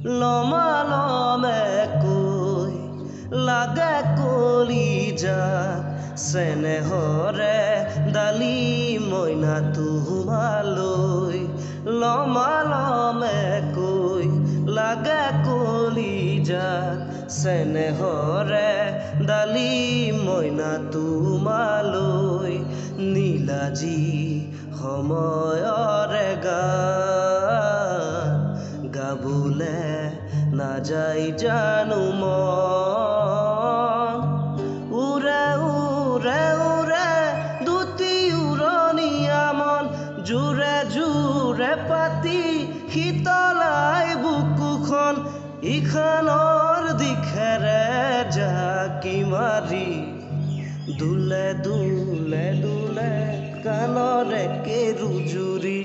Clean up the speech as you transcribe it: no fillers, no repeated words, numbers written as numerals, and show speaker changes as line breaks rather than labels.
লমালমে কৈ লাগে কলিজা চেনেহৰে ডালি মইনা তোমালৈ লমালমে কৈ লাগে কলিজা চেনেহৰে ডালি মইনা তোমালৈ নীলাজি সময়ৰে গান গাবলে নাযায় জানো মন উৰে উৰে উৰে দুটি উৰণীয়া মন জোৰে জোৰে পাতি শীতলাই বুকুখন ইখনৰ দিশেৰে জাকি মাৰি দুলে দুলে দুলে কাণৰে কেৰু জুৰি